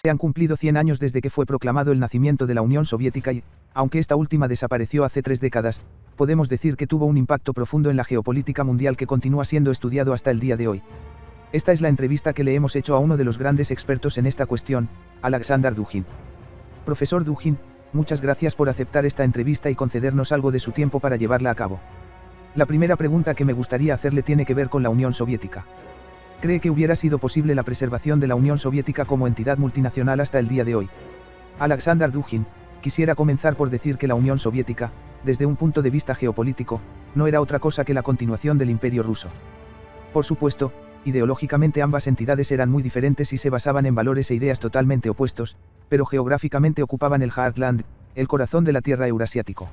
Se han cumplido 100 años desde que fue proclamado el nacimiento de la Unión Soviética y, aunque esta última desapareció hace 3 décadas, podemos decir que tuvo un impacto profundo en la geopolítica mundial que continúa siendo estudiado hasta el día de hoy. Esta es la entrevista que le hemos hecho a uno de los grandes expertos en esta cuestión, Alexander Dugin. Profesor Dugin, muchas gracias por aceptar esta entrevista y concedernos algo de su tiempo para llevarla a cabo. La primera pregunta que me gustaría hacerle tiene que ver con la Unión Soviética. ¿Cree que hubiera sido posible la preservación de la Unión Soviética como entidad multinacional hasta el día de hoy? Alexander Dugin, quisiera comenzar por decir que la Unión Soviética, desde un punto de vista geopolítico, no era otra cosa que la continuación del Imperio ruso. Por supuesto, ideológicamente ambas entidades eran muy diferentes y se basaban en valores e ideas totalmente opuestos, pero geográficamente ocupaban el Heartland, el corazón de la tierra eurasiático.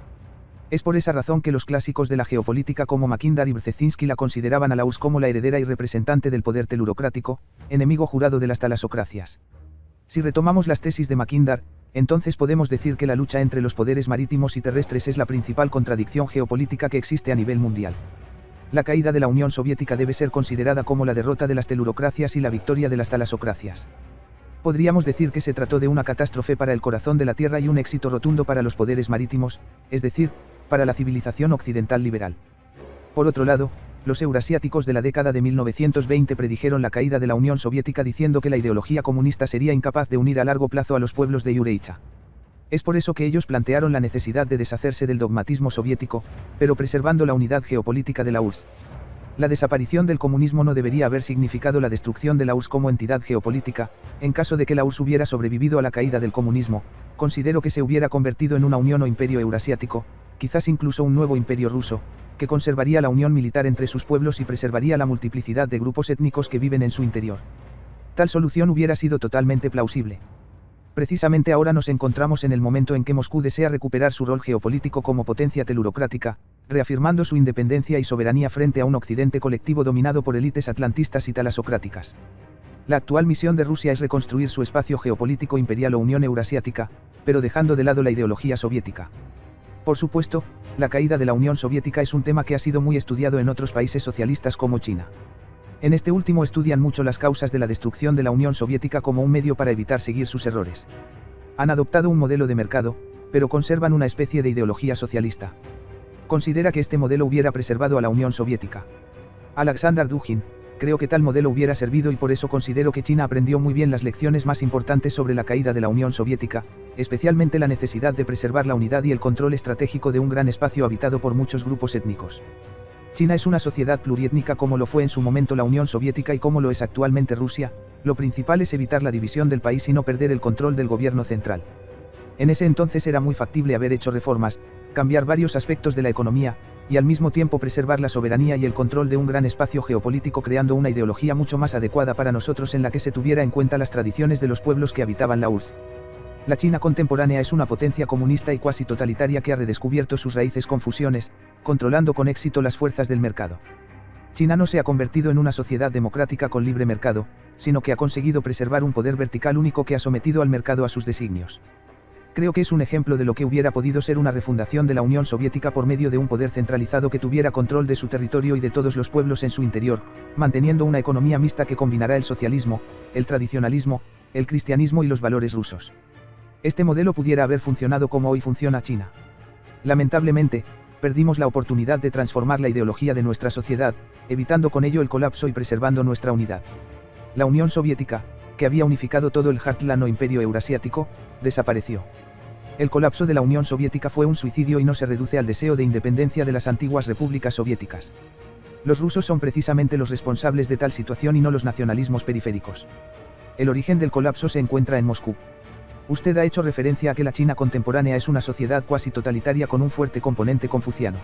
Es por esa razón que los clásicos de la geopolítica como Mackinder y Brzezinski la consideraban a la URSS como la heredera y representante del poder telurocrático, enemigo jurado de las talasocracias. Si retomamos las tesis de Mackinder, entonces podemos decir que la lucha entre los poderes marítimos y terrestres es la principal contradicción geopolítica que existe a nivel mundial. La caída de la Unión Soviética debe ser considerada como la derrota de las telurocracias y la victoria de las talasocracias. Podríamos decir que se trató de una catástrofe para el corazón de la Tierra y un éxito rotundo para los poderes marítimos, es decir, para la civilización occidental liberal. Por otro lado, los eurasiáticos de la década de 1920 predijeron la caída de la Unión Soviética diciendo que la ideología comunista sería incapaz de unir a largo plazo a los pueblos de Eurasia. Es por eso que ellos plantearon la necesidad de deshacerse del dogmatismo soviético, pero preservando la unidad geopolítica de la URSS. La desaparición del comunismo no debería haber significado la destrucción de la URSS como entidad geopolítica. En caso de que la URSS hubiera sobrevivido a la caída del comunismo, considero que se hubiera convertido en una unión o imperio eurasiático, quizás incluso un nuevo imperio ruso, que conservaría la unión militar entre sus pueblos y preservaría la multiplicidad de grupos étnicos que viven en su interior. Tal solución hubiera sido totalmente plausible. Precisamente ahora nos encontramos en el momento en que Moscú desea recuperar su rol geopolítico como potencia telurocrática, reafirmando su independencia y soberanía frente a un occidente colectivo dominado por élites atlantistas y talasocráticas. La actual misión de Rusia es reconstruir su espacio geopolítico imperial o Unión Eurasiática, pero dejando de lado la ideología soviética. Por supuesto, la caída de la Unión Soviética es un tema que ha sido muy estudiado en otros países socialistas como China. En este último estudian mucho las causas de la destrucción de la Unión Soviética como un medio para evitar seguir sus errores. Han adoptado un modelo de mercado, pero conservan una especie de ideología socialista. Considera que este modelo hubiera preservado a la Unión Soviética. Alexander Dugin, creo que tal modelo hubiera servido y por eso considero que China aprendió muy bien las lecciones más importantes sobre la caída de la Unión Soviética, especialmente la necesidad de preservar la unidad y el control estratégico de un gran espacio habitado por muchos grupos étnicos. China es una sociedad pluriétnica como lo fue en su momento la Unión Soviética y como lo es actualmente Rusia. Lo principal es evitar la división del país y no perder el control del gobierno central. En ese entonces era muy factible haber hecho reformas, cambiar varios aspectos de la economía, y al mismo tiempo preservar la soberanía y el control de un gran espacio geopolítico creando una ideología mucho más adecuada para nosotros en la que se tuviera en cuenta las tradiciones de los pueblos que habitaban la URSS. La China contemporánea es una potencia comunista y cuasi totalitaria que ha redescubierto sus raíces con fusiones, controlando con éxito las fuerzas del mercado. China no se ha convertido en una sociedad democrática con libre mercado, sino que ha conseguido preservar un poder vertical único que ha sometido al mercado a sus designios. Creo que es un ejemplo de lo que hubiera podido ser una refundación de la Unión Soviética por medio de un poder centralizado que tuviera control de su territorio y de todos los pueblos en su interior, manteniendo una economía mixta que combinará el socialismo, el tradicionalismo, el cristianismo y los valores rusos. Este modelo pudiera haber funcionado como hoy funciona China. Lamentablemente, perdimos la oportunidad de transformar la ideología de nuestra sociedad, evitando con ello el colapso y preservando nuestra unidad. La Unión Soviética, que había unificado todo el Heartland o Imperio Eurasiático, desapareció. El colapso de la Unión Soviética fue un suicidio y no se reduce al deseo de independencia de las antiguas repúblicas soviéticas. Los rusos son precisamente los responsables de tal situación y no los nacionalismos periféricos. El origen del colapso se encuentra en Moscú. Usted ha hecho referencia a que la China contemporánea es una sociedad cuasi totalitaria con un fuerte componente confuciano.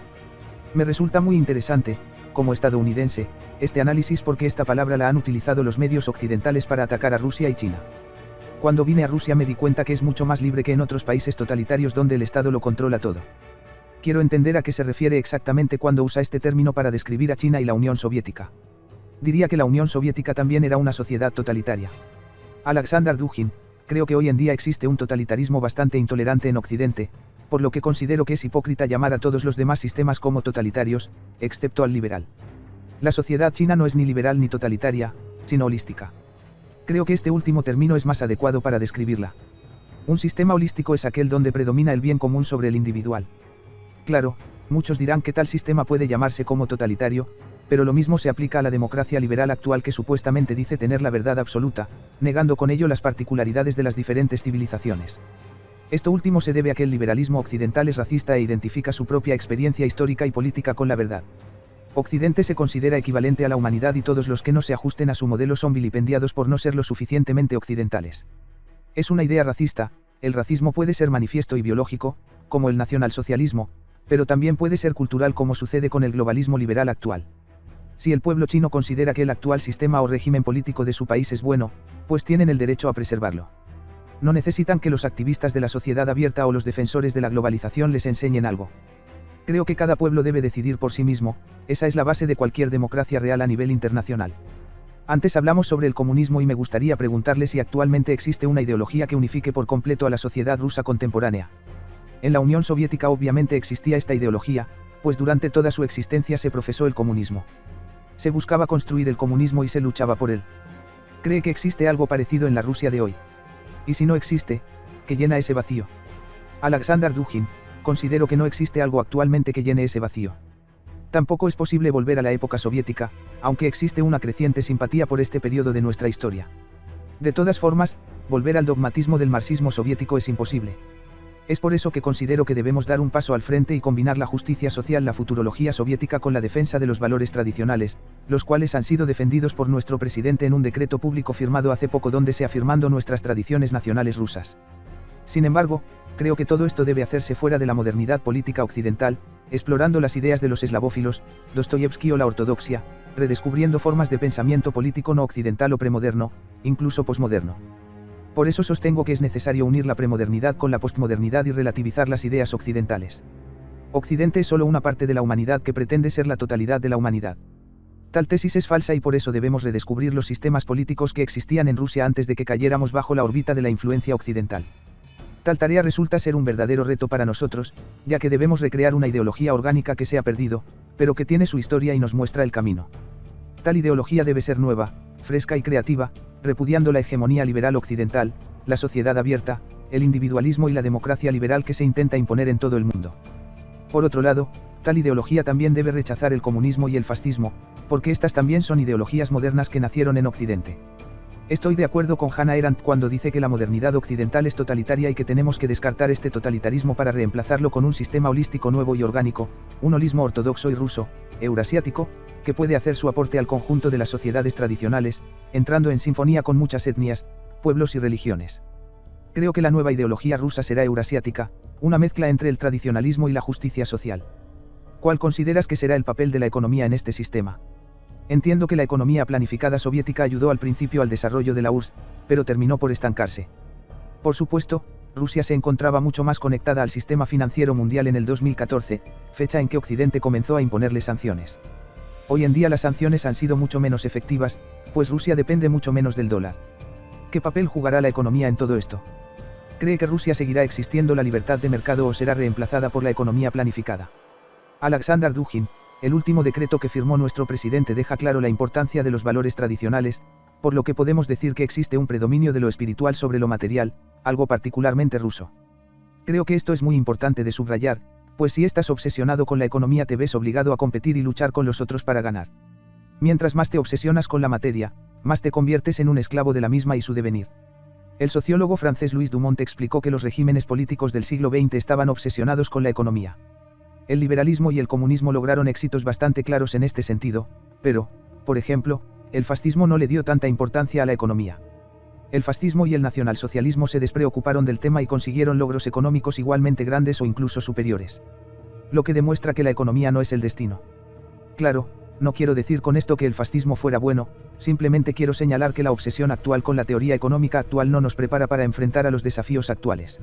Me resulta muy interesante, como estadounidense, este análisis porque esta palabra la han utilizado los medios occidentales para atacar a Rusia y China. Cuando vine a Rusia me di cuenta que es mucho más libre que en otros países totalitarios donde el Estado lo controla todo. Quiero entender a qué se refiere exactamente cuando usa este término para describir a China y la Unión Soviética. Diría que la Unión Soviética también era una sociedad totalitaria. Alexander Dugin, creo que hoy en día existe un totalitarismo bastante intolerante en Occidente, por lo que considero que es hipócrita llamar a todos los demás sistemas como totalitarios, excepto al liberal. La sociedad china no es ni liberal ni totalitaria, sino holística. Creo que este último término es más adecuado para describirla. Un sistema holístico es aquel donde predomina el bien común sobre el individual. Claro, muchos dirán que tal sistema puede llamarse como totalitario, pero lo mismo se aplica a la democracia liberal actual que supuestamente dice tener la verdad absoluta, negando con ello las particularidades de las diferentes civilizaciones. Esto último se debe a que el liberalismo occidental es racista e identifica su propia experiencia histórica y política con la verdad. Occidente se considera equivalente a la humanidad y todos los que no se ajusten a su modelo son vilipendiados por no ser lo suficientemente occidentales. Es una idea racista. El racismo puede ser manifiesto y biológico, como el nacionalsocialismo, pero también puede ser cultural como sucede con el globalismo liberal actual. Si el pueblo chino considera que el actual sistema o régimen político de su país es bueno, pues tienen el derecho a preservarlo. No necesitan que los activistas de la sociedad abierta o los defensores de la globalización les enseñen algo. Creo que cada pueblo debe decidir por sí mismo, esa es la base de cualquier democracia real a nivel internacional. Antes hablamos sobre el comunismo y me gustaría preguntarle si actualmente existe una ideología que unifique por completo a la sociedad rusa contemporánea. En la Unión Soviética obviamente existía esta ideología, pues durante toda su existencia se profesó el comunismo. Se buscaba construir el comunismo y se luchaba por él. ¿Cree que existe algo parecido en la Rusia de hoy? Y si no existe, ¿qué llena ese vacío? Alexander Dugin: considero que no existe algo actualmente que llene ese vacío. Tampoco es posible volver a la época soviética, aunque existe una creciente simpatía por este periodo de nuestra historia. De todas formas, volver al dogmatismo del marxismo soviético es imposible. Es por eso que considero que debemos dar un paso al frente y combinar la justicia social, la futurología soviética con la defensa de los valores tradicionales, los cuales han sido defendidos por nuestro presidente en un decreto público firmado hace poco donde se afirmando nuestras tradiciones nacionales rusas. Sin embargo, creo que todo esto debe hacerse fuera de la modernidad política occidental, explorando las ideas de los eslavófilos, Dostoyevsky o la ortodoxia, redescubriendo formas de pensamiento político no occidental o premoderno, incluso posmoderno. Por eso sostengo que es necesario unir la premodernidad con la postmodernidad y relativizar las ideas occidentales. Occidente es solo una parte de la humanidad que pretende ser la totalidad de la humanidad. Tal tesis es falsa y por eso debemos redescubrir los sistemas políticos que existían en Rusia antes de que cayéramos bajo la órbita de la influencia occidental. Tal tarea resulta ser un verdadero reto para nosotros, ya que debemos recrear una ideología orgánica que se ha perdido, pero que tiene su historia y nos muestra el camino. Tal ideología debe ser nueva, fresca y creativa, repudiando la hegemonía liberal occidental, la sociedad abierta, el individualismo y la democracia liberal que se intenta imponer en todo el mundo. Por otro lado, tal ideología también debe rechazar el comunismo y el fascismo, porque estas también son ideologías modernas que nacieron en Occidente. Estoy de acuerdo con Hannah Arendt cuando dice que la modernidad occidental es totalitaria y que tenemos que descartar este totalitarismo para reemplazarlo con un sistema holístico nuevo y orgánico, un holismo ortodoxo y ruso, eurasiático, que puede hacer su aporte al conjunto de las sociedades tradicionales, entrando en sinfonía con muchas etnias, pueblos y religiones. Creo que la nueva ideología rusa será eurasiática, una mezcla entre el tradicionalismo y la justicia social. ¿Cuál consideras que será el papel de la economía en este sistema? Entiendo que la economía planificada soviética ayudó al principio al desarrollo de la URSS, pero terminó por estancarse. Por supuesto, Rusia se encontraba mucho más conectada al sistema financiero mundial en el 2014, fecha en que Occidente comenzó a imponerle sanciones. Hoy en día las sanciones han sido mucho menos efectivas, pues Rusia depende mucho menos del dólar. ¿Qué papel jugará la economía en todo esto? ¿Cree que Rusia seguirá existiendo la libertad de mercado o será reemplazada por la economía planificada? Alexander Dugin: el último decreto que firmó nuestro presidente deja claro la importancia de los valores tradicionales, por lo que podemos decir que existe un predominio de lo espiritual sobre lo material, algo particularmente ruso. Creo que esto es muy importante de subrayar, pues si estás obsesionado con la economía te ves obligado a competir y luchar con los otros para ganar. Mientras más te obsesionas con la materia, más te conviertes en un esclavo de la misma y su devenir. El sociólogo francés Louis Dumont explicó que los regímenes políticos del siglo XX estaban obsesionados con la economía. El liberalismo y el comunismo lograron éxitos bastante claros en este sentido, pero, por ejemplo, el fascismo no le dio tanta importancia a la economía. El fascismo y el nacionalsocialismo se despreocuparon del tema y consiguieron logros económicos igualmente grandes o incluso superiores. Lo que demuestra que la economía no es el destino. Claro, no quiero decir con esto que el fascismo fuera bueno, simplemente quiero señalar que la obsesión actual con la teoría económica actual no nos prepara para enfrentar a los desafíos actuales.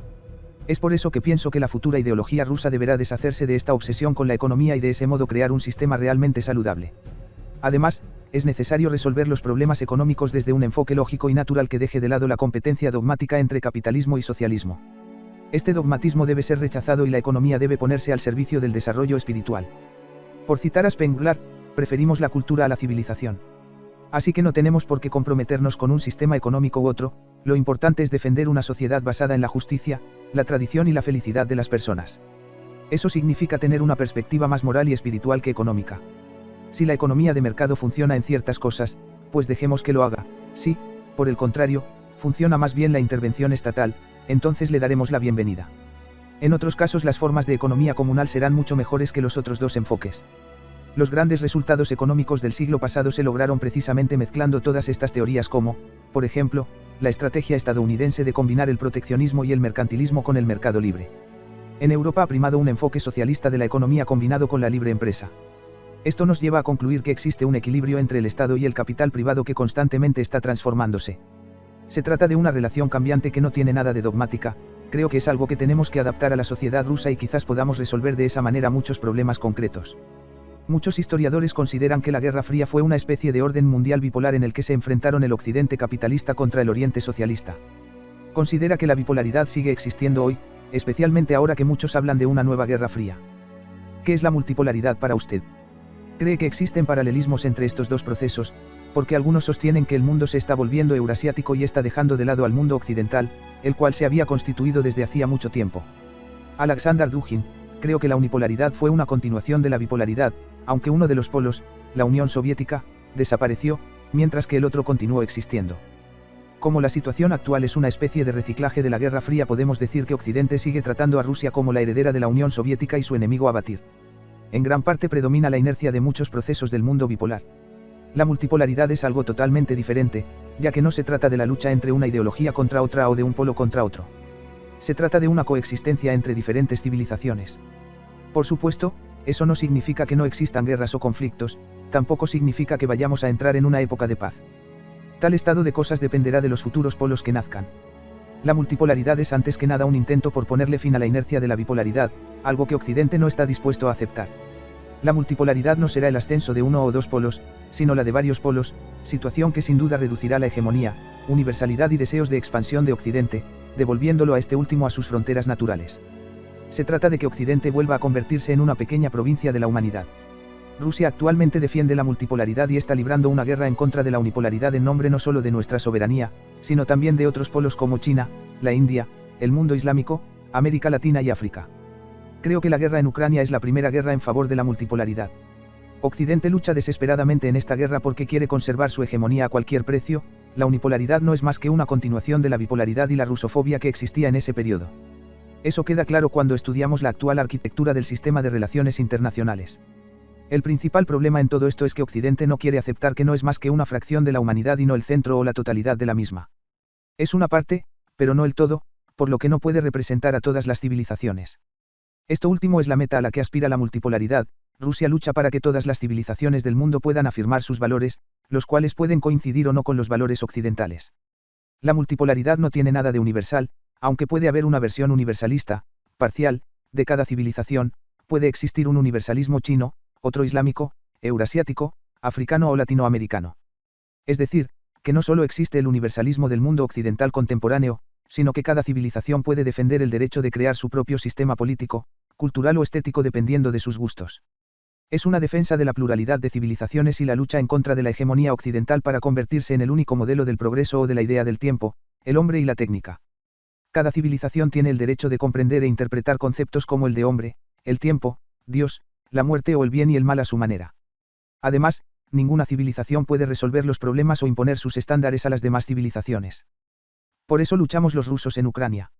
Es por eso que pienso que la futura ideología rusa deberá deshacerse de esta obsesión con la economía y de ese modo crear un sistema realmente saludable. Además, es necesario resolver los problemas económicos desde un enfoque lógico y natural que deje de lado la competencia dogmática entre capitalismo y socialismo. Este dogmatismo debe ser rechazado y la economía debe ponerse al servicio del desarrollo espiritual. Por citar a Spengler, preferimos la cultura a la civilización. Así que no tenemos por qué comprometernos con un sistema económico u otro, lo importante es defender una sociedad basada en la justicia, la tradición y la felicidad de las personas. Eso significa tener una perspectiva más moral y espiritual que económica. Si la economía de mercado funciona en ciertas cosas, pues dejemos que lo haga. Si, por el contrario, funciona más bien la intervención estatal, entonces le daremos la bienvenida. En otros casos las formas de economía comunal serán mucho mejores que los otros dos enfoques. Los grandes resultados económicos del siglo pasado se lograron precisamente mezclando todas estas teorías como, por ejemplo, la estrategia estadounidense de combinar el proteccionismo y el mercantilismo con el mercado libre. En Europa ha primado un enfoque socialista de la economía combinado con la libre empresa. Esto nos lleva a concluir que existe un equilibrio entre el Estado y el capital privado que constantemente está transformándose. Se trata de una relación cambiante que no tiene nada de dogmática, creo que es algo que tenemos que adaptar a la sociedad rusa y quizás podamos resolver de esa manera muchos problemas concretos. Muchos historiadores consideran que la Guerra Fría fue una especie de orden mundial bipolar en el que se enfrentaron el Occidente capitalista contra el Oriente socialista. Considera que la bipolaridad sigue existiendo hoy, especialmente ahora que muchos hablan de una nueva Guerra Fría. ¿Qué es la multipolaridad para usted? ¿Cree que existen paralelismos entre estos dos procesos? Porque algunos sostienen que el mundo se está volviendo eurasiático y está dejando de lado al mundo occidental, el cual se había constituido desde hacía mucho tiempo. Alexander Dugin, creo que la unipolaridad fue una continuación de la bipolaridad, aunque uno de los polos, la Unión Soviética, desapareció, mientras que el otro continuó existiendo. Como la situación actual es una especie de reciclaje de la Guerra Fría, podemos decir que Occidente sigue tratando a Rusia como la heredera de la Unión Soviética y su enemigo a batir. En gran parte predomina la inercia de muchos procesos del mundo bipolar. La multipolaridad es algo totalmente diferente, ya que no se trata de la lucha entre una ideología contra otra o de un polo contra otro. Se trata de una coexistencia entre diferentes civilizaciones. Por supuesto, eso no significa que no existan guerras o conflictos, tampoco significa que vayamos a entrar en una época de paz. Tal estado de cosas dependerá de los futuros polos que nazcan. La multipolaridad es antes que nada un intento por ponerle fin a la inercia de la bipolaridad, algo que Occidente no está dispuesto a aceptar. La multipolaridad no será el ascenso de uno o dos polos, sino la de varios polos, situación que sin duda reducirá la hegemonía, universalidad y deseos de expansión de Occidente, devolviéndolo a este último a sus fronteras naturales. Se trata de que Occidente vuelva a convertirse en una pequeña provincia de la humanidad. Rusia actualmente defiende la multipolaridad y está librando una guerra en contra de la unipolaridad en nombre no solo de nuestra soberanía, sino también de otros polos como China, la India, el mundo islámico, América Latina y África. Creo que la guerra en Ucrania es la primera guerra en favor de la multipolaridad. Occidente lucha desesperadamente en esta guerra porque quiere conservar su hegemonía a cualquier precio. La unipolaridad no es más que una continuación de la bipolaridad y la rusofobia que existía en ese periodo. Eso queda claro cuando estudiamos la actual arquitectura del sistema de relaciones internacionales. El principal problema en todo esto es que Occidente no quiere aceptar que no es más que una fracción de la humanidad y no el centro o la totalidad de la misma. Es una parte, pero no el todo, por lo que no puede representar a todas las civilizaciones. Esto último es la meta a la que aspira la multipolaridad. Rusia lucha para que todas las civilizaciones del mundo puedan afirmar sus valores, los cuales pueden coincidir o no con los valores occidentales. La multipolaridad no tiene nada de universal, aunque puede haber una versión universalista, parcial, de cada civilización. Puede existir un universalismo chino, otro islámico, eurasiático, africano o latinoamericano. Es decir, que no solo existe el universalismo del mundo occidental contemporáneo, sino que cada civilización puede defender el derecho de crear su propio sistema político, cultural o estético dependiendo de sus gustos. Es una defensa de la pluralidad de civilizaciones y la lucha en contra de la hegemonía occidental para convertirse en el único modelo del progreso o de la idea del tiempo, el hombre y la técnica. Cada civilización tiene el derecho de comprender e interpretar conceptos como el de hombre, el tiempo, Dios, la muerte o el bien y el mal a su manera. Además, ninguna civilización puede resolver los problemas o imponer sus estándares a las demás civilizaciones. Por eso luchamos los rusos en Ucrania.